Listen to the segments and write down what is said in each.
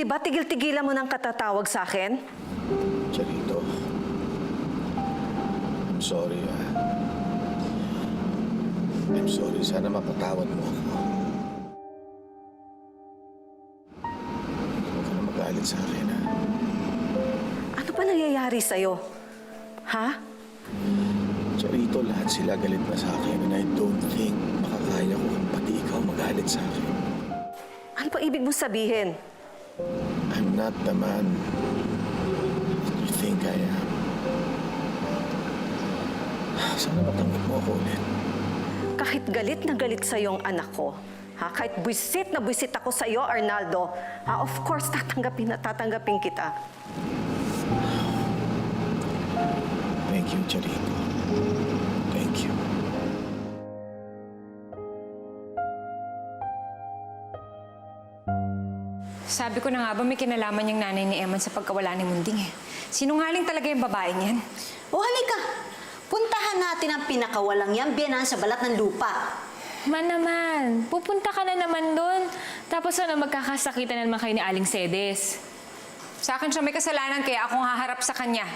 ba tigil-tigilan mo ng katatawag sa akin? Charito, I'm sorry, I'm sorry. Sana mapatawad mo ako. Huwag ka na magalit sa akin, ha? Ano ba nangyayari sa'yo? Ha? Charito, lahat sila galit na sa akin and I don't think makakaya ko kung pati ikaw magalit sa akin. Ano ba ibig mo sabihin? I'm not the man that you think I am. Sana matanggap mo ako ulit. Kahit galit na galit sa'yo ang anak ko, ha? Kahit buwisit na buwisit ako sa'yo, Arnaldo, ha? Of course, tatanggapin kita. Thank you, Charito. Thank you. Sabi ko na nga ba may kinalaman yung nanay ni Eman sa pagkawala ni Munding eh. Sinungaling talaga yung babae niyan. O halika, puntahan natin ang pinakawalang yan, biyanan sa balat ng lupa. Man naman, pupunta ka na naman doon. Tapos magkakasakitan na naman kayo ni Aling Sedes. Sa akin siya may kasalanan kaya akong haharap sa kanya.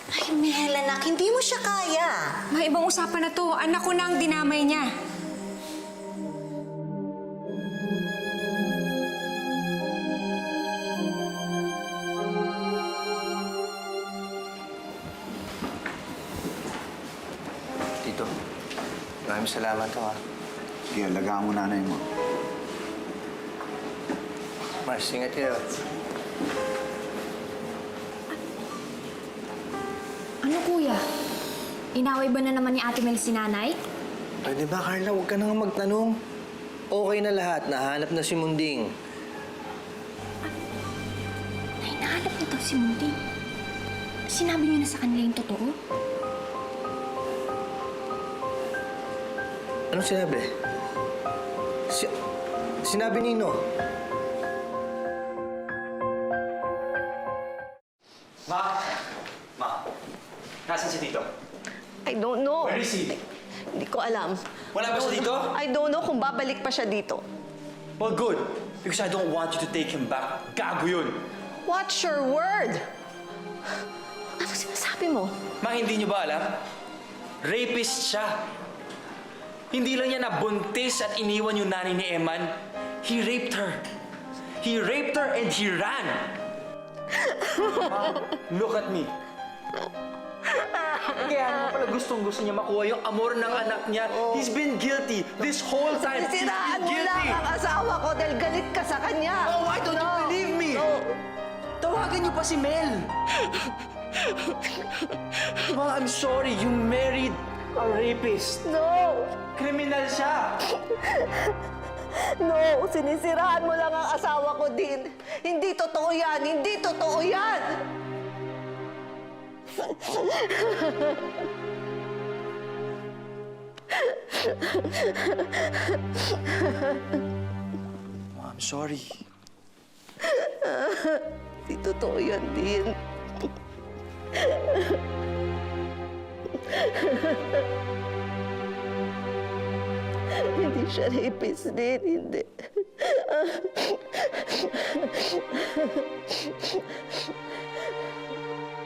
Ay, Mel, anak, hindi mo siya kaya. May ibang usapan na to. Anak ko na ang dinamay niya. Tito, maraming salamat ha. Sige, alagaan mo nanay mo. Mars, ingat kayo. Ano kuya? Inaway ba na naman ni Ate Mel si nanay? Pwede ba, Carla? Huwag ka nang magtanong. Okay na lahat. Nahanap na si Munding. Ay, nahanap na daw si Mundi. Sinabi niyo na sa kanila yung totoo? Anong sinabi? Sinabi nino? Ma! Nasaan si Tito? I don't know. Where is he? Hindi ko alam. Wala ba siya dito? I don't know kung babalik pa siya dito. Well, good. Because I don't want you to take him back. Gago yun. Watch your word! Ano sinasabi mo? Ma, hindi niyo ba alam? Rapist siya. Hindi lang niya nabuntis at iniwan yung nanay ni Eman. He raped her. He raped her and he ran. Ma, look at me. Kaya naman pala gustong-gusto niya makuha yung amor ng anak niya. He's been guilty this whole time. He's been Sisiraan mo lang guilty. ang asawa ko dahil galit ka sa kanya. Oh, why don't you believe me? No. Tawagan niyo pa si Mel. Ma, I'm sorry. You married a rapist. No! Kriminal siya. No! Sinisiraan mo lang ang asawa ko din. Hindi totoo yan! Hindi totoo yan! Ma, I'm sorry. Hindi totoo yan din. Hindi siya rapist din, hindi.